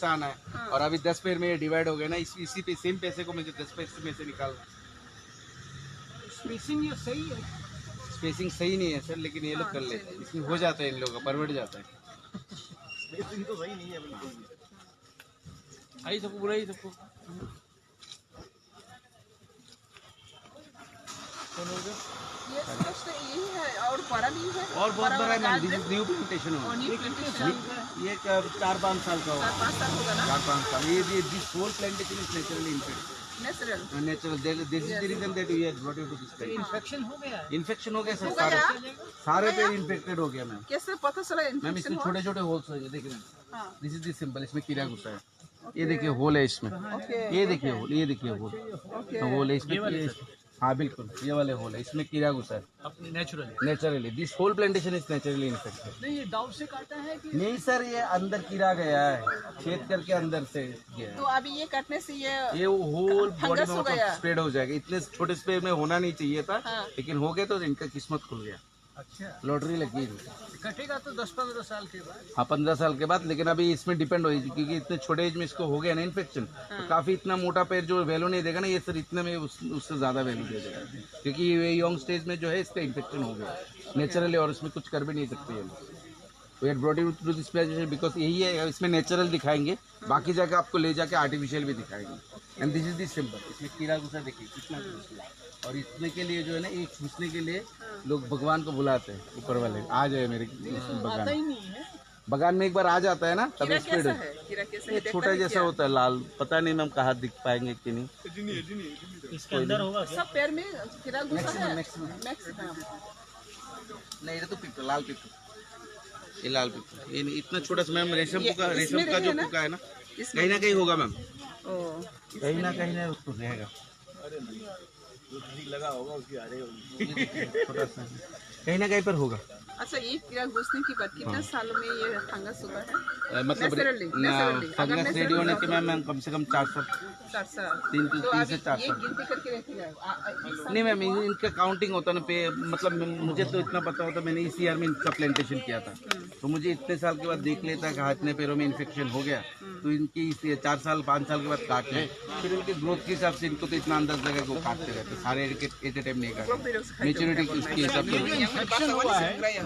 नुकसान है। और अभी 10 पेड़ में ये डिवाइड हो गए ना, इसी पे सेम पैसे को मुझे 10 पैसे में से निकालना। स्पेसिंग ये सही है। स्पेसिंग सही नहीं है सर, लेकिन ये लोग कर लेते हैं, इसमें हो जाता है, इन लोगों का परवट जाता है। स्पेसिंग तो सही नहीं है बिल्कुल भी। आई सबको बुरा ही सबको। ये यही है और बड़ा भी है। और बहुत बड़ा है ma'am, this is new plantation हो। ये 4-5 साल का होगा। 4-5 साल होगा ना। 4-5 साल। ये this whole plantation is naturally infected. Natural this is the reason that we have brought you to this country. Infection हो गया है। इन्फेक्शन हो गया सर, सारे पेड़ इन्फेक्टेड हो गया मैम। कैसे पता चला मैम इन्फेक्शन इसमें हुआ? छोटे छोटे होल्स हो गए, देखिए हाँ। दिस इज द सिंबल, इसमें कीड़ा घुसा है। ये देखिए होल है इसमें, ये देखिए होल, ये देखिए होल, होल है इसमें। हाँ बिल्कुल, ये वाले होल है, इसमें कीड़ा घुसा है naturally. This whole plantation is naturally infected. नहीं ये दाव से काटा है कि नहीं सर, ये अंदर कीड़ा गया है, छेद करके अंदर से गया है। तो अभी ये काटने से ये होल बॉडी में हो गया। स्प्रेड हो जाएगा। इतने छोटे स्प्रे में होना नहीं चाहिए था, हाँ। लेकिन हो गए तो इनका किस्मत खुल गया। अच्छा लॉटरी लगी। कटेगा तो 10-15 साल के बाद। हाँ 15 साल के बाद, लेकिन अभी इसमें डिपेंड होगी, क्योंकि इतने छोटे एज में इसको हो गया ना इन्फेक्शन। तो काफी इतना मोटा पेड़ जो वैल्यू नहीं देगा ना, ये सर इतने में उससे ज्यादा वैल्यू दे देगा, क्योंकि ये यंग स्टेज में जो है इसका इन्फेक्शन हो गया नेचुरली, और इसमें कुछ कर भी नहीं सकते ये लोग। We are brought you to this plantation because यही है, इसमें नेचुरल दिखाएंगे, बाकी जगह आपको ले जाके आर्टिफिशियल भी दिखाएंगे। And this is this simple. इसमें कीड़ा घुसा देखिए कितना घुसा है। और इसमें के लिए जो है ना, एक छूसने के लिए लोग भगवान को बुलाते हैं, ऊपर वाले आ जाए मेरे बगान। बगान में एक बार आ जाता है ना, तब स्प्रेड है। ये छोटा जैसा होता है लाल, पता नहीं मैम कहाँ दिख पाएंगे कि नहीं। इसके अंदर होगा क्या? सब पैर में कीड़ा घुसा है। Maximum maximum. नहीं, ये तो पिपल, लाल पिपल, ये लाल पिपल। ये इतना छोटा सा मैम, रेशम का जो पुका है ना, कहीं ना कहीं होगा मैम, कहीं ना उसको रहेगा। लगा होगा उसकी आ रही होगी। छोटा सा कहीं ना कहीं पर होगा। अच्छा, ये कीड़ा घुसने के बाद कितने सालों में ये फंगस होगा है? मतलब Naturally, फंगस रेडी होने के मैम कम से कम 4 साल। 4 साल। 3 तो से 4 ये साल। गिनती करके रखेगा। नहीं मैम, इनका काउंटिंग होता ना पे, मतलब मुझे तो इतना पता होता, मैंने इस ईयर में इनका प्लांटेशन किया था, तो मुझे इतने साल के बाद देख लेता है कि हाँ इतने पेड़ों में इन्फेक्शन हो गया, तो इनकी 4 साल 5 साल के बाद काट लें, फिर इनके ग्रोथ के हिसाब से इनको तो इतना अंदाज लगा कि वो काटते रहते, सारे एट ए टाइम नहीं काटते, मेच्योरिटी उसके हिसाब से।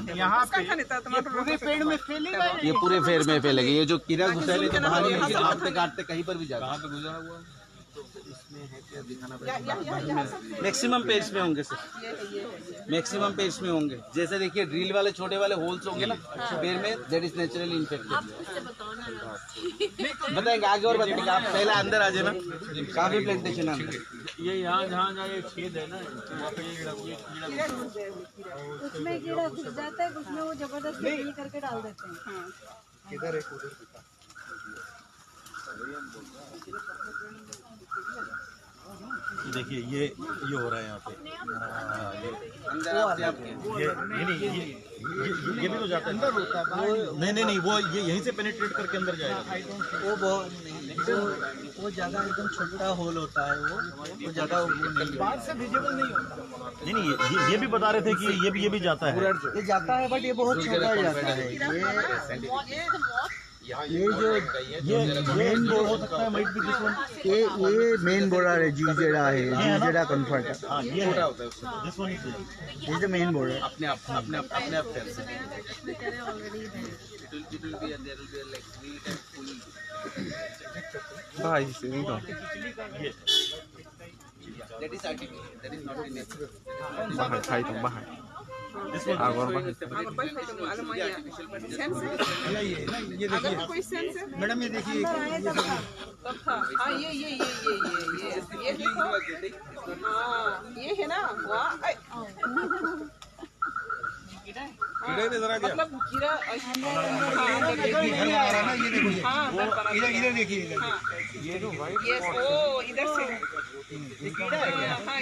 यहाँ पे ये पूरे पेड़ में फैलेगा। ये पूरे पेड़ में फैलेगा। ये जो कीड़ा घुसा है तो बाहर नहीं, काटते काटते कहीं पर भी जाता है। गुजरा हुआ इसमें है क्या दिखाना पड़ेगा। मैक्सिमम पेज में होंगे सर, मैक्सिमम पेज में होंगे। जैसे देखिए ड्रिल वाले छोटे वाले होल्स होंगे ना पेड़ में, दैट इज नेचुरली इन्फेक्टेड। बताएंगे आगे और बताएंगे, आप पहले अंदर आ जाना, काफी प्लांटेशन अंदर। ये यहाँ जहाँ ये छेद है ना, वहाँ पे उसमें कीड़ा घुस जाता है, उसमें वो जबरदस्ती ड्रिल करके डाल देते हैं। किधर एक उधर देखिए ये हो रहा है यहाँ पे। ये भी तो जाता है अंदर होता है। नहीं वो ये यहीं से पेनिट्रेट करके अंदर जाएगा। वो जगह एकदम छोटा होल होता है, वो जगह बाहर से विजिबल नहीं होता। नहीं ये भी बता रहे थे कि ये भी जाता है। ये जाता है, बट ये बहुत छोटा जाता है। ये जो मेन बोर्ड हो सकता है, माइट बी दिस वन। ये मेन बोर्डर है, जूजेडा है, जूजेडा कंफर्ट। हाँ ये छोटा होता है, दिस वन इज ये जो मेन बोर्ड है। अपने आप फैलता है। भाई से नहीं तो That is artificial, that is not natural. बाहर खाई तो बाहर आगोर बाहर। अगर कोई सेंस है मैडम ये देखिए, तब था। हाँ ये देखो। हाँ ये है ना, वाह। मतलब कीड़ा इधर देखिए, इधर से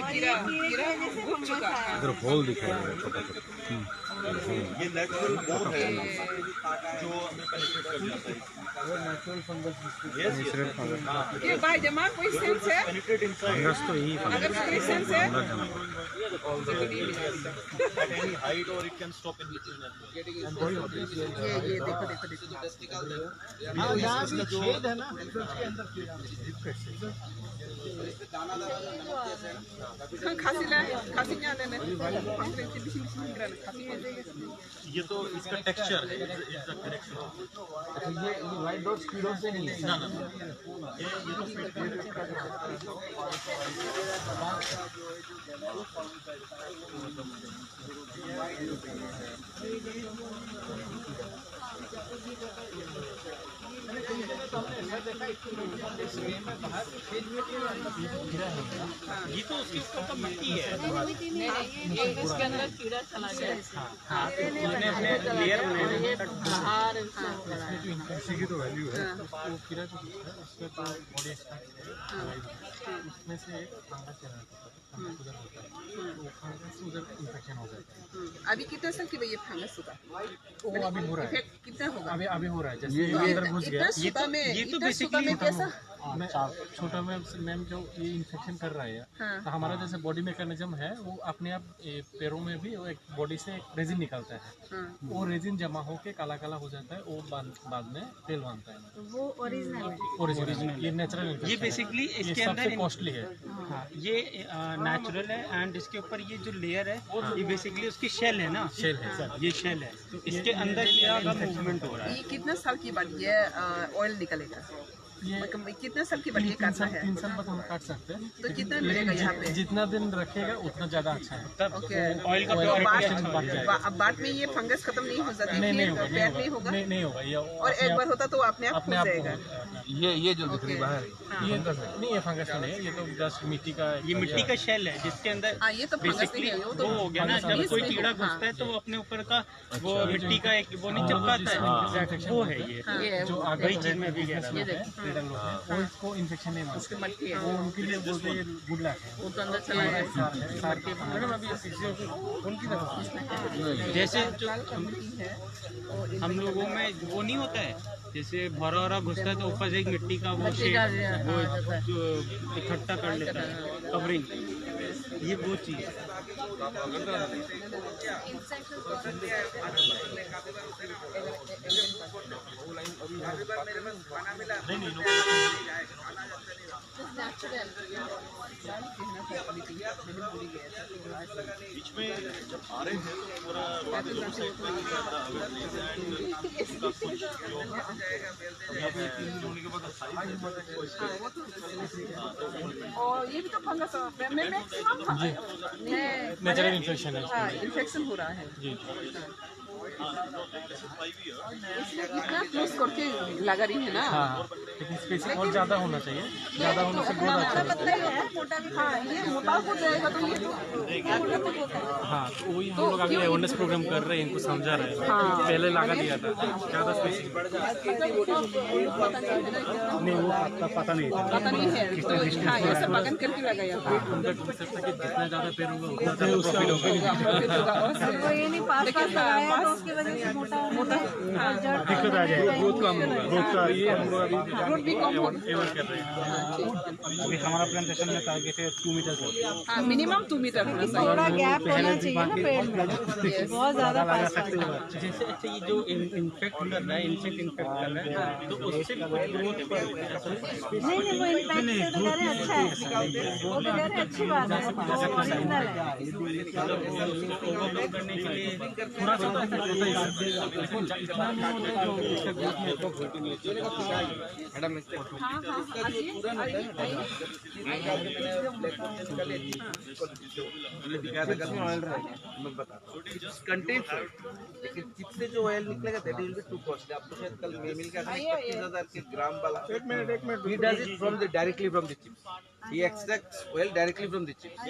कीड़ा घुस चुका है। इधर होल दिखाई दे रहा है छोटा छोटा। ये नेचुरल बोर है जो हमें पेनिट्रेट कर जाता है। नेचुरल फंगस, यस हाँ, ये बाय जमा कोई सेंस है? पेनिट्रेट इनसाइड अगर कोई सेंस है at any height or it can stop in between as well. ये देखो देखो देखो छेद है ना खांसी ला खांसी क्या लेने खांसी ये तो इसका टेक्सचर है, इट्स द करेक्शन। ये व्हाइट डॉट्स कीड़ों से नहीं है। ना ना ये तो उसकी ऊपर मिट्टी है। इसके अंदर कीड़ा चला गया मैंने अपने लेयर बनाए बाहर की तो वैल्यू है वो कीड़ा जो है उसका तो बॉडी उसमें से एक फंगस चला जाता है, उधर होता है, तो फंगस से उधर इन्फेक्शन हो जाता है। अभी कितना साल की ये फंगस होगा? वो अभी हो रहा है, कितना होगा? अभी हो रहा है। जैसे ये अंदर घुस गया, ये तो बेसिकली कैसा? मैं छोटा मैम जो ये इन्फेक्शन कर रहा है तो हमारा जैसे बॉडी मैकेनिज्म है वो अपने आप पैरों में भी वो एक बॉडी से एक रेजिन निकलता है, वो रेजिन जमा होके काला काला हो जाता है, वो बाद में तेल बनता है। वो ओरिजिनल है। ओरिजिनल ये नेचुरल ये बेसिकली इसके अंदर सबसे कॉस्टली है। ये नेचुरल है एंड इसके ऊपर ये जो लेयर है ये बेसिकली उसकी शेल है ना, शेल है सर, ये शेल है। इसके अंदर क्या मूवमेंट हो रहा है? ये कितना साल की बाद ये ऑयल निकलेगा? ये कितना साल की बाद ये काटना है? 3 साल बाद हम काट सकते हैं, तो कितना मिलेगा यहाँ पे? जितना दिन रखेगा उतना ज्यादा अच्छा है। ओके। ऑयल का तो प्योरिटी बढ़ जाएगा। बाद में ये फंगस खत्म नहीं हो जाती? नहीं होगा, नहीं होगा। नहीं होगा ये और एक बार होता तो अपने आप हो जाएगा। ये जो दिख रही बाहर ये नहीं, ये फंगस नहीं है, ये तो जस्ट मिट्टी का, ये मिट्टी का शेल है जिसके अंदर हाँ, ये तो फंगस बेसिकली नहीं है, वो हो गया ना, जब कोई कीड़ा घुसता है तो वो अपने ऊपर का वो मिट्टी का एक वो नहीं चिपकाता है, वो है ये जो आगे वही चीज में भी कह रहा ये था। देखो वो इसको इन्फेक्शन नहीं मारता, उसकी मट्टी है, वो उनके लिए बोलते हैं गुड लक है। वो तो अंदर चला गया। सार के मैडम अभी उनकी तरफ जैसे जो हम लोगों में वो नहीं होता है, जैसे भरा भरा घुसता है तो ऊपर से एक मिट्टी का वो जो इकट्ठा कर लेता है कवरिंग, ये वो चीज़ है। बीच में जब आ रहे थे तो पूरा रोड साइड पे कैमरा अवेयरनेस और ये भी तो फंगस मैक्सिमम नेचुरल इन्फेक्शन है। इन्फेक्शन हो रहा है जी इसलिए इतना क्लोज करके लगा रही है ना। हाँ, लेकिन स्पेसिंग और ज़्यादा होना चाहिए, ज़्यादा होने से बहुत अच्छा है। हाँ, ये मोटा हो जाएगा तो ये तो हाँ, तो वही हम लोग अभी अवेयरनेस प्रोग्राम कर रहे हैं, इनको समझा रहे हैं। पहले लगा दिया था ज़्यादा स्पेसिंग, नहीं वो पता नहीं था। पता नहीं है तो हाँ, ये सब बगन करके लगाया था। उनका कंसेप्ट था कि जितना ज़्यादा पेड़ होगा उतना ज़्यादा प्रॉफिट होगा। वो ये नहीं पास लगाया तो उसकी वजह से मोटा दिक्कत आ जाएगी, ग्रोथ कम होगा, ग्रोथ का ये हम लोग अभी रोड भी कम हो एवर कर रहे हैं। अभी हमारा प्लांटेशन में टारगेट है 2 मीटर का। हाँ, मिनिमम 2 मीटर होना चाहिए। थोड़ा गैप होना चाहिए ना पेड़ में, बहुत ज्यादा पास जैसे अच्छा ये जो इन्फेक्ट कर रहा है, इंसेक्ट इन्फेक्ट कर रहा है तो उससे ग्रोथ पर नहीं वो इम्पैक्ट से तो कह रहे हैं अच्छा है, वो तो कह रहे हैं अच्छी बात है, वो ओरिजिनल है। ओवरकम करने के लिए थोड़ा सा होता है इतना नहीं होता है जो इसका ग्रोथ में मैडम हाँ हाँ कंटेंट लेकिन चिप से जो ऑयल निकलेगा that will be to costly. आपको शायद कल मिल के 25,000 के ग्राम वाला, एक minute he does it from the directly from the chips. he extracts oil directly from the chips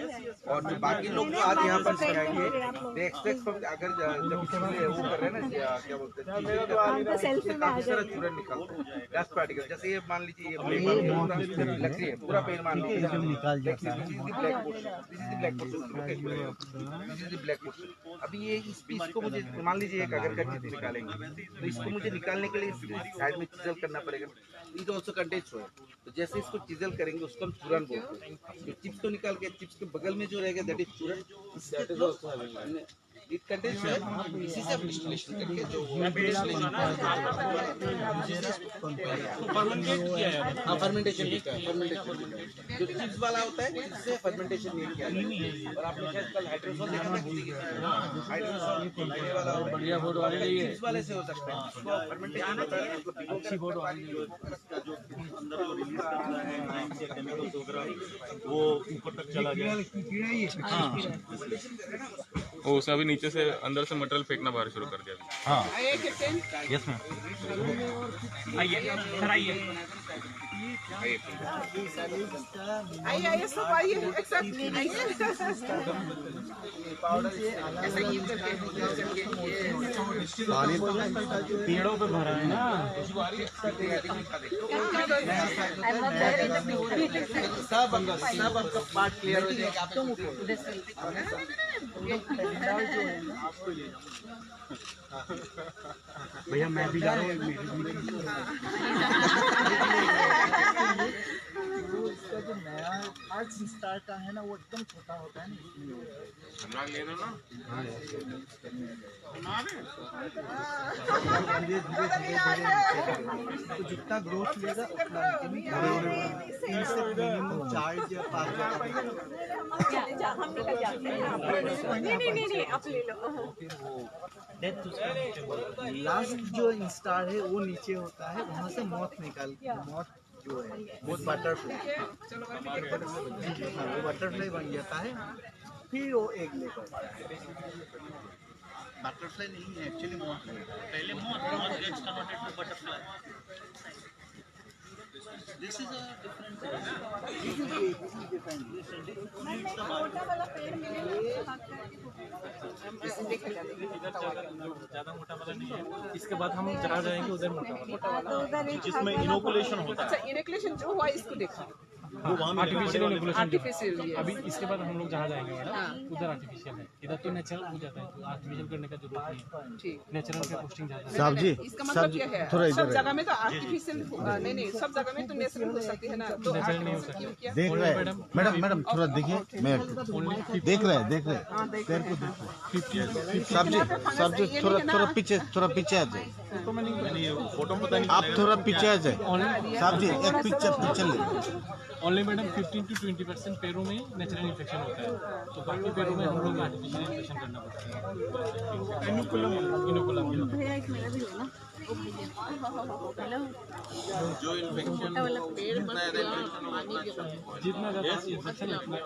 और जो बाकी लोग जो आज यहाँ पर सिखाएंगे they extract from the अगर जब चीज़ें वो कर रहे हैं ना क्या बोलते हैं काफी सारा चूरन निकालते हैं डस्ट पार्टिकल जैसे ये मान लीजिए ये लकड़ी है पूरा पेड़ मान लीजिए निकाल जाता है ब्लैक पोर्शन अभी ये इस पीस को मुझे मान लीजिए एक अगर का चिप्स निकालेंगे तो इसको मुझे निकालने के लिए साइड में चिजल करना पड़ेगा इट ऑल्सो कंटेन्स ऑयल तो जैसे इसको चिजल करेंगे उसको हम चूरन बोलते हैं जो चिप्स को निकाल के चिप्स के बगल में जो रहेगा दैट इज चूरन that is also it contains oil इसी से डिस्टिलेशन करके जो फर्मेंटेशन जो चिप्स वाला होता है इससे फर्मेंटेशन नहीं किया और आपने शायद कल हाइड्रोसोल देखा था हाइड्रोसोल वाला बढ़िया बोर्ड वाले चिप्स वाले से हो सकता है फर्मेंटेशन होता है अच्छी बोर्ड वाली इसका जो अंदर जो रिलीज कर रहा है केमिकल्स वगैरह वो ऊपर तक चला गया हाँ वो उसने अभी नीचे से अंदर से मटेरियल फेंकना बाहर शुरू कर दिया हाँ आइए कैप्टन यस मैम आइए सर आइए आइए सब आइए एक साथ आइए ऐसा ये करके पेड़ों पे भरा है ना सब आपका पार्ट क्लियर हो जाएगा आप भैया मैं भी जा रहा हूँ इसका जो नया आर्ट स्टार का है ना वो एकदम छोटा होता है ना धीरे धीरे तो जितना ग्रोथ लेगा उतना मिनिमम 4 या 5 हम निकल जाते हैं नहीं आप ले लो लास्ट जो इंस्टार है वो नीचे होता है वहाँ से मौत जो है वो बटरफ्लाई वो बटरफ्लाई बन जाता है फिर वो एग लेकर बटरफ्लाई नहीं है एक्चुअली मौत है पहले moth gets converted to butterfly this is a different ज्यादा मोटा वाला नहीं है इसके बाद हम जहाँ जाएंगे उधर मोटा वाला जिसमें इनोकुलेशन होता अच्छा इनोकुलेशन जो हुआ इसको देखा वो वहाँ आर्टिफिशियल इनोकुलेशन आर्टिफिशियल अभी इसके बाद हम लोग जहाँ जाएंगे मैडम उधर आर्टिफिशियल है इधर तो नेचुरल हो जाता है तो आर्टिफिशियल करने का जरूरत नहीं है ठीक नेचुरल का पोस्टिंग ज़्यादा है साहब जी इसका मतलब क्या है सब जगह में तो आर्टिफिशियल नहीं सब जगह में तो नेचुरल हो सकती है ना तो आर्टिफिशियल क्या देख रहे हैं मैडम थोड़ा देखिए मैं देख रहे हैं पैर को देख रहे साहब जी थोड़ा पीछे आ जाए फोटो पता नहीं आप थोड़ा पीछे आ जाए साहब जी एक पिक्चर ले ओनली मैडम 15 to 20% पैरों में नेचुरल इन्फेक्शन होता है तो बाकी पैरों में हम लोग आर्टिफिशियल इन्फेक्शन करना पड़ता है इनोकुलम भैया एक मेरा भी लो ना हेलो जो इन्फेक्शन जितना ज़्यादा इन्फेक्शन उतना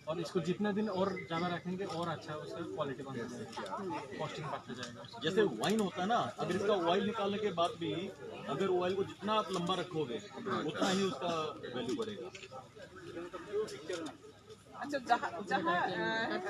और इसको जितना दिन और ज़्यादा रखेंगे और अच्छा उसका क्वालिटी बन जाएगा कॉस्टिंग बढ़ता जाएगा जैसे वाइन होता है ना अगर इसका ऑयल निकालने के बाद भी अगर ऑयल को जितना आप लंबा रखोगे उतना ही उसका वैल्यू बढ़ेगा अच्छा जहाँ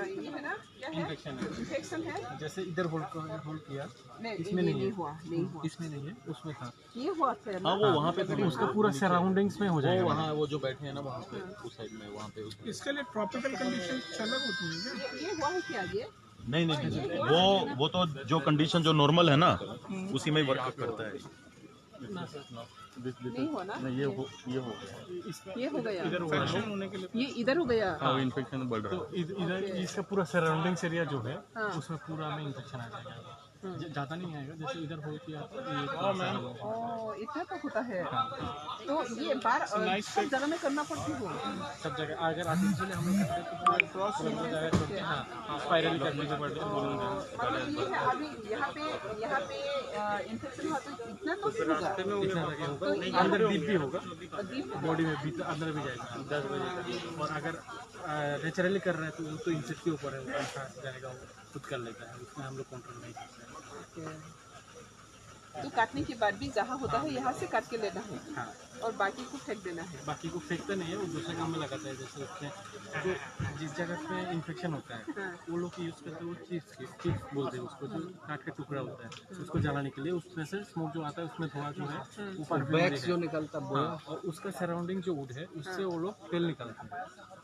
ये है ना क्या है इन्फेक्शन है जैसे इधर होल्ड किया इसमें नहीं हुआ इसमें नहीं है उसमें था ये हुआ था हाँ वो वहाँ पे उसका पूरा सराउंडिंग्स में हो जाएगा वहाँ वो जो बैठे हैं ना वहाँ पे उस साइड में वहाँ पे इसके लिए ट्रॉपिकल कंडीशन अलग होती है ये हुआ है क्या ये नहीं वो तो जो कंडीशन जो नॉर्मल है ना उसी में वर्क करता है नहीं हुआ ना ये हो गया ये हो गया इन्फेक्शन होने के लिए ये इधर हो गया हाँ इन्फेक्शन बढ़ रहा तो इधर इसका पूरा सराउंडिंग्स एरिया जो है उसमें पूरा में इन्फेक्शन आ जाएगा ज़्यादा नहीं आएगा जैसे इधर हो किया इतना तो होता है तो ये बार सब जगह में करना पड़ती हो सब जगह अगर आर्टिफिशियल हम लोग स्पाइरल करने के बाद ये है अभी यहाँ पे इन्फेक्शन हुआ तो इतना तो नहीं होगा इतना लगे होगा अंदर डीप भी होगा बॉडी में भी अंदर भी जाएगा 10 बजे तक और अगर नेचुरली कर रहे हैं तो वो तो इंसेक्ट के ऊपर है वो जाएगा वो खुद कर लेता है उसमें हम लोग कंट्रोल नहीं करते हैं तो काटने के बाद भी जहाँ होता है यहाँ से काट के लेना है हाँ। और बाकी को फेंक देना है। बाकी को फेंकते नहीं है, वो दूसरे काम में लगाता है। जैसे उसमें जो जिस जगह पे इन्फेक्शन होता है वो लोग यूज़ करते हैं, वो चिप्स बोलते हैं उसको, जो काट के टुकड़ा होता है उसको जलाने के लिए। उसमें से स्मोक जो आता है उसमें थोड़ा जो है ऊपर वैक्स जो निकलता है, हाँ, और उसका सराउंडिंग जो वुड है उससे वो लोग तेल निकालते हैं।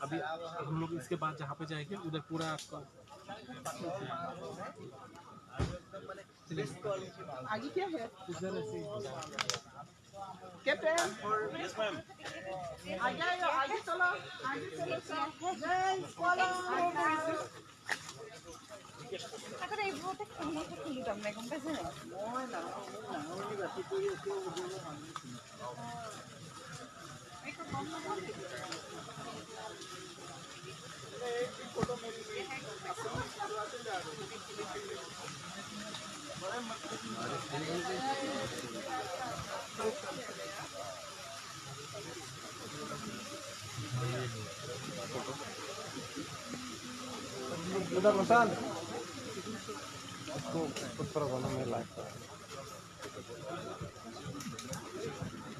अभी हम लोग इसके बाद जहाँ पे जाएंगे उधर पूरा आपका आगे क्या है? उधर ऐसे कैप्टन यस मैम आगे चलो Ako na ibutik ko mo sa kilitang may kung kasi.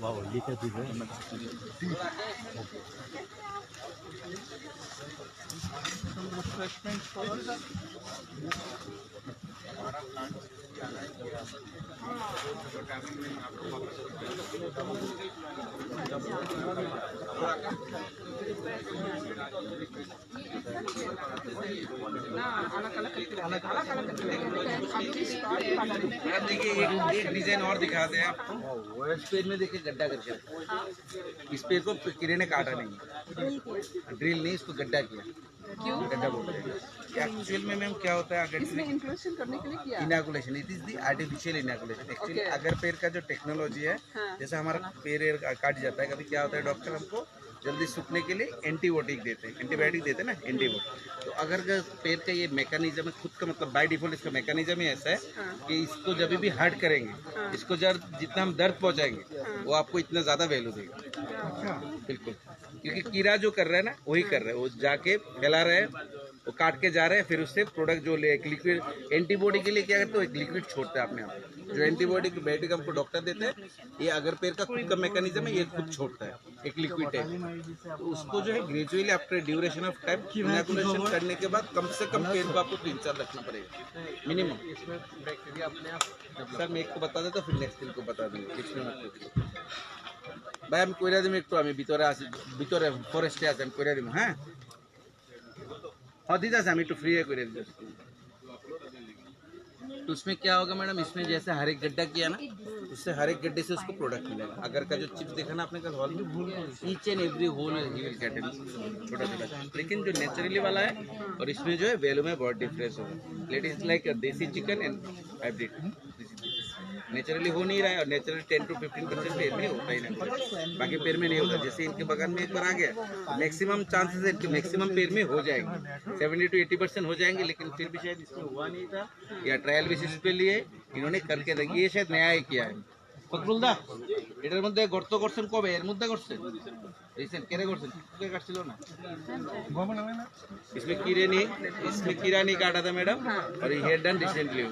वाह लिखा दीजिए मैडम देखिए एक डिजाइन और दिखाते हैं आपको। इस पेड़ में देखिए गड्ढा करके, इस पेड़ को कीड़े ने काटा नहीं, ड्रिल नहीं, इसको गड्ढा किया। क्यों गड्ढा बोलते हैं? एक्चुअल में मैम क्या होता है, अगर इसमें इंक्लूशन करने के लिए किया inoculation, it is the artificial inoculation. Actually अगर पेड़ का जो टेक्नोलॉजी है, जैसे हमारा पेड़ काट जाता है, कभी क्या होता है डॉक्टर हमको जल्दी सूखने के लिए एंटीबायोटिक देते हैं, एंटीबायोटिक देते हैं ना, एंटीबायोटिक। तो अगर पेड़ का ये मैकेनिज्म है खुद का, मतलब बाय डिफॉल्ट इसका मैकेनिज्म ही ऐसा है कि इसको जब भी हर्ट करेंगे, इसको जितना हम दर्द पहुंचाएंगे वो आपको इतना ज़्यादा वैल्यू देगा। बिल्कुल, क्योंकि कीड़ा जो कर रहा है ना वही कर रहा है, वो जाके फैला रहा है, वो काट के जा रहे हैं, फिर उससे प्रोडक्ट जो ले लिक्विड एंटीबॉडी के लिए क्या करते हैं, एक लिक्विड छोड़ता है अपने आप। जो एंटीबॉडी हमको डॉक्टर देते हैं, ये अगर पेड़ का खुद का मैकेनिज्म है, ये खुद छोड़ता है एक लिक्विड टाइप। तो उसको जो है gradually after duration of time inoculation करने के बाद कम से कम पेड़ को आपको 3 साल रखना पड़ेगा मिनिमम। सर मैं एक को बता देता, फिर नेक्स्ट दिन को बता दूंगा। ভাই আমি কইরা দিম একটু, আমি ভিতরে আছি, ভিতরে ফরেস্টে আছি, আমি কইরা দিম। হ্যাঁ দিতে আছে, আমি একটু फ्री है করে দিতে। तो उसमें क्या होगा मैडम, इसमें जैसे हर एक गड्ढा किया ना, उससे हर एक गड्ढे से उसको प्रोडक्ट मिलेगा। अगर का जो चिप्स देखा ना आपने कल हॉल में, each and every hole he will get it, छोटा छोटा। लेकिन जो नेचुरली वाला है और इसमें जो है वैल्यू में बहुत डिफरेंस होगा। इट इज लाइक देसी चिकन एंड हाइब्रिड। नेचुरली हो नहीं रहा है, और नेचुरली 10 to 15% पेड़ में होता ही नहीं, बाकी पेड़ में नहीं होता। जैसे इनके बगान में एक बार आ गया, मैक्सिमम चांसेस है कि मैक्सिमम पेड़ में हो जाएंगे, 70 to 80% हो जाएंगे। लेकिन फिर भी शायद इसमें हुआ नहीं था, या ट्रायल बेसिस पे लिए इन्होंने करके देखिए। ये शायद नया ही किया है। ফখরুলদা এটার মধ্যে গর্ত করছেন কবে? এর মধ্যে করছেন রিসেন্ট কেরে করছেন? কে কাটছিল না? इसमें कीड़े नहीं, इसमें कीड़ा नहीं काटा था मैडम, और ये डन रिसेंटली।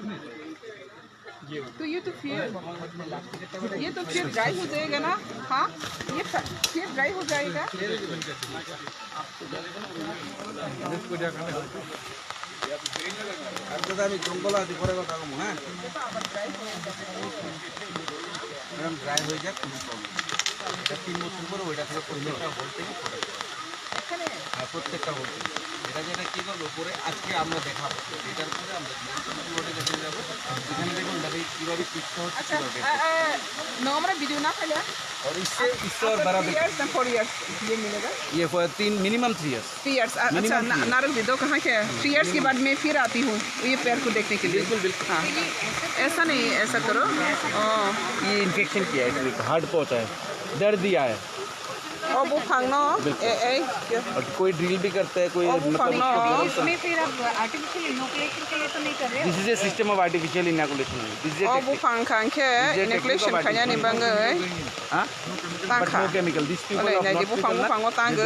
तो ये तो फिर ड्राई हो जाएगा ना? हाँ, ये फिर ड्राई हो जाएगा। अब আমি জঙ্গল আছে পরে কথা কম। হ্যাঁ ম্যাডাম ড্রাই হয়ে যাক, কোনো প্রবলেম। এটা 3 বছর পরে ওইটা থেকে প্রত্যেকটা হোল থেকে হ্যাঁ প্রত্যেকটা হোল থেকে এটা যেটা কী করবো পরে আজকে আমরা দেখাবো। এটার পরে আমরা রোডে দেখে যাবো, এখানে দেখুন দাদা কীভাবে চিকিৎসা হচ্ছে। नॉर्मल वीडियो ना पहले, और इससे और बड़ा 4 years ये मिलेगा। ये मिनिमम 3 years। 3 years अच्छा। नारंग विदो कहाँ के है? 3 years के बाद मैं फिर आती हूँ ये पैर को देखने के लिए। बिल्कुल बिल्कुल। हाँ ऐसा नहीं, ऐसा करो। ये इन्फेक्शन किया है, हार्ट पहुँचा है, दर्द दिया है। ओ बुफांग नो ए और कोई ड्रिल भी करता है कोई बुफांग नो इसमें फिर आप आर्टिफिशियल इनोकुलेशन के लिए तो नहीं कर रहे this is a system of artificial inoculation this is ओ बुफांग खांग के इनोकुलेशन खाया नि बांगै हां but no chemical this people ओले ऑफ नाइदि बुफांग बुफांग तांगो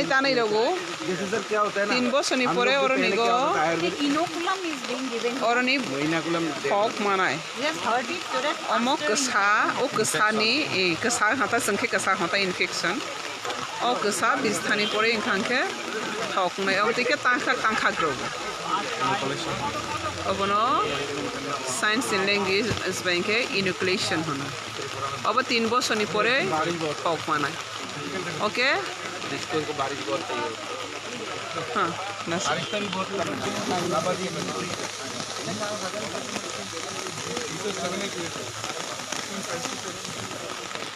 तानै रगो जैसे सर क्या होता है ना 3 বছরনি পরে ওর নিগো इनोकुलम इज बीइंग गिवन ওর নি इनोकुलम फक मानाय just heard it so that अमक कसा ओ कसानि ए कसा हाता संखे कसा हाता इनफेक्शन ओ कसा बिस्थानि परे इंखांखे थकनाय ओ तिके तांखा ग्रो अबनो साइंस इन लैंग्वेज इज बैंके इनोकुलेशन होना अब 3 বছরনি পরে थक मानाय ओके जिसको इनको बारिश बहुत चाहिए हां बारिश का भी बहुत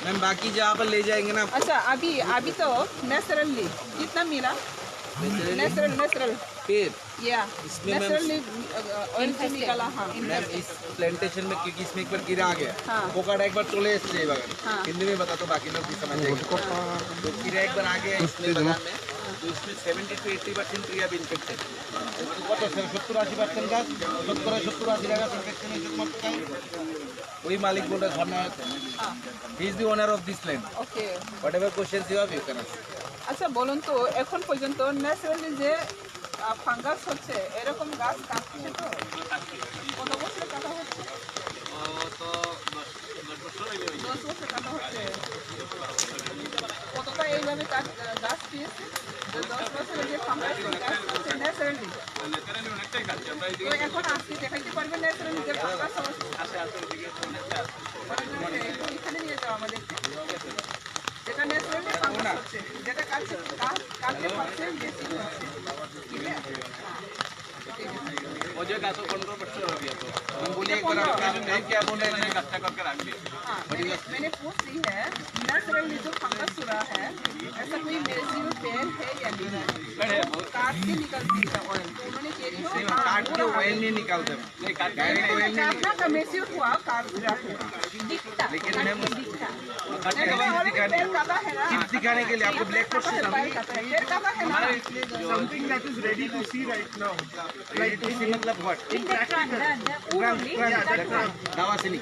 मैम बाकी जहाँ पर ले जाएंगे ना अच्छा अभी तो नेचुरली कितना मिला नेचुरल फिर या इसमें मैम नेचुरली ऑयल से निकाला हाँ मैम इस प्लांटेशन में क्योंकि इसमें एक बार कीड़ा आ गया हाँ। वो काटा एक बार चले इससे बगल हाँ। हिंदी में बता तो बाकी लोग भी समझ जाएंगे तो कीड़ा एक बार आ गया इसमें बगान में तो इसमें 70 to 80% कीड़ा भी इन्फेक्टेड कत सर 70-80% का 70-80 जाएगा इन्फेक्शन है मत का वही मालिक बोल रहा घर में he is the owner of this land okay whatever questions you have you can আচ্ছা বলুন তো এখন পর্যন্ত ন্যাচারালি যে ফাঙ্গাস হচ্ছে এরকম গাছ কাটছে তো কত বছর কাটা হচ্ছে तो 10 বছর কাটা হচ্ছে কতটা এইভাবে গাছ দিয়েছে 10 বছরে যে ফাঙ্গাস হচ্ছে ন্যাচারালি তো এখন আপনি দেখাইতে পারবেন ন্যাচারালি যে ফাঙ্গাস হচ্ছে এখানে নিয়ে যাও আমাদের যেটা ন্যাচারালি ফাঙ্গাস হচ্ছে যেটা কাটতে পারছে বেশি হচ্ছে ঠিক আছে हो जाएगा तो 15% हो गया तो हम बोलिए एक बार आप क्या बोल रहे हैं इकट्ठा करके रख दिया हाँ, मैंने पूछ ली है नेचुरली जो फंगस हो रहा है ऐसा कोई मेडिसिन पेन है या नहीं है तो काट के निकलती है ऑयल तो उन्होंने कह रही हो काट के ऑयल नहीं निकालते नहीं काट डायरेक्ट ऑयल नहीं काटना का मेसियर हुआ काट दिया दिखता लेकिन मैम दिखता टिप्स दिखाने के लिए आपको ब्लैक बोर्ड से Something that is ready to see right now. Ready to see मतलब व्हाट दवा से नहीं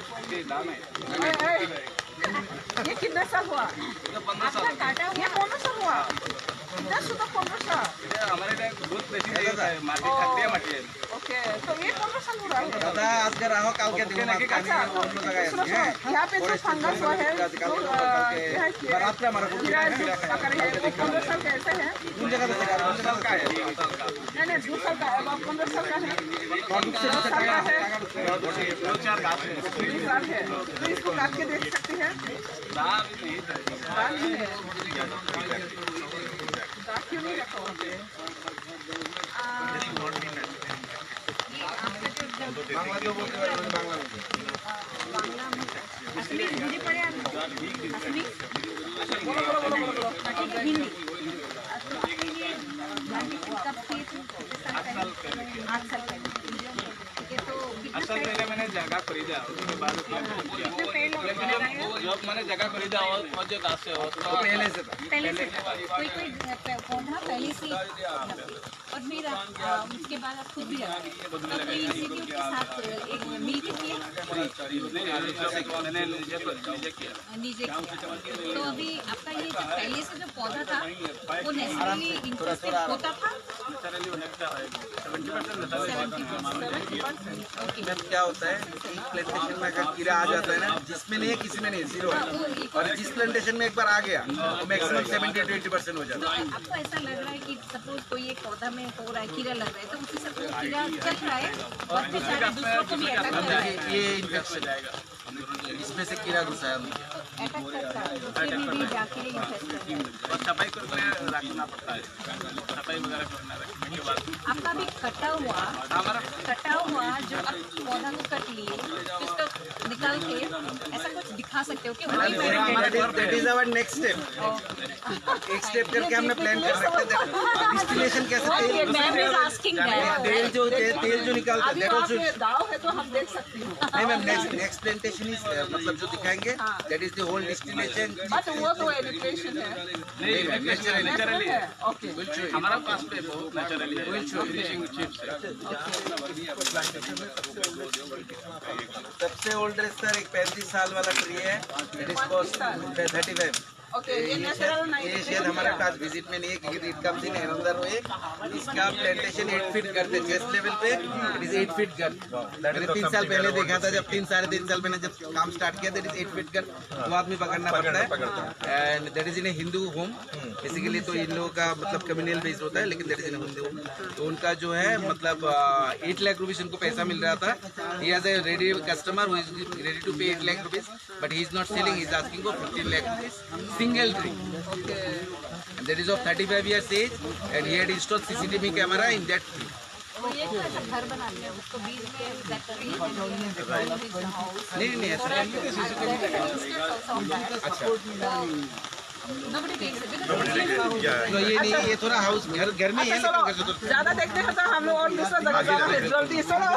ये कितना साल हुआ आपका काटा ये हुआ 15 साल हुआ 10 तो 15 साल हमारे लिए बहुत बेसिक है मार्केट खरीदे मटेरियल ओके तो ये 15 साल हो रहा है दादा आज का राहो काल के दिन में अच्छा यहाँ पे जो फंगस हुआ है बारात में हमारा वो 15 साल का ऐसा है उन जगह से का है नहीं 2 साल का है 15 साल का है 10 साल का है 2-4 घास है 20 साल है तो इसको काट के देख सकते हैं दाल नहीं है दाल क्यों नहीं रखा वहाँ पे असली हिंदी पढ़े आप असली हिंदी कब से 8 साल पहले ये तो असल पहले मैंने जगह खरीदा उसके बाद कितने पेड़ लगाए वो जब मैंने जगह खरीदा और जो घास से पहले से था पहले से कोई पौधा पहले से और मेरा उसके बाद आप खुद भी लगाए तो कोई इंस्टीट्यूट के साथ एक मिल के किया मैंने निजे किया तो अभी आपका ये जो पहले से जो पौधा था वो नेचुरली इंटरेस्टेड होता था 70% ओके मैम क्या होता है एक प्लांटेशन में अगर कीड़ा आ जाता है ना जिसमें नहीं है किसी में नहीं जीरो है और जिस प्लांटेशन में एक बार आ गया तो मैक्सिमम 70-80% हो जाता है आपको ऐसा लग रहा है कि सपोज कोई एक पौधा में हो रहा है कीड़ा लग रहा है तो उसी से वो कीड़ा चल रहा है और फिर सारे दूसरों को भी अटैक कर रहा है ये इन्फेक्शन आएगा इसमें से कीड़ा घुसा है अंदर अटैक करता है उसमें भी जाके इन्फेक्ट करता है और सफाई करके रखना पड़ता है सफाई वगैरह करना रखने के बाद आपका भी कटा हुआ जो आप पौधा को कट लिए उसको निकाल के ऐसा कुछ दिखा सकते सकते हो कि वही मैंने that is our next step. एक स्टेप करके हमने प्लान कर रखते हैं डिस्टिलेशन कैसे मैम इज आस्किंग दैट तेल जो निकालता है अभी दैट वहाँ आल्सो पे दाव है तो हम देख सकती हूँ। नहीं मैम नेक्स्ट प्लांटेशन इज मतलब जो दिखाएंगे that is the whole distillation. But वो तो एजुकेशन है। नेचुरली है ओके। हमारा पास पे बहुत नेचुरली सबसे ओल्डेस्ट सर एक 35 साल वाला ट्री है, इट इज कॉस्ट 35। ओके ये नेचुरल नहीं ये शायद हमारे पास विजिट में नहीं है क्योंकि it comes in another way. इसका प्लांटेशन 8 फीट करते चेस्ट लेवल पे, इट इज 8 फीट कर। मैंने 3 साल पहले देखा था, जब 3-3.5 साल मैंने जब काम स्टार्ट किया, दैट इज 8 फीट कर। 2 आदमी पकड़ना पड़ता है and that is in A Hindu home basically. तो इन लोगों का मतलब कम्युनल बेस्ड होता है, लेकिन that is in Hindu home. तो उनका जो है मतलब 8 लाख रुपीज उनको पैसा मिल रहा था। He has a ready customer who is ready to pay 8 lakh rupees, but he is not selling, he is asking for 15 lakh rupees single tree. And that is of 35 years age and he had installed CCTV camera in that tree. वो ये तो ऐसा घर बना लिया उसको बीच में exactly नहीं ऐसा nobody takes it because तो ये नहीं, ये थोड़ा हाउस घर में ही है, लेकिन ज्यादा देखते हैं तो हम लोग और दूसरा जगह जाना है जल्दी। चलो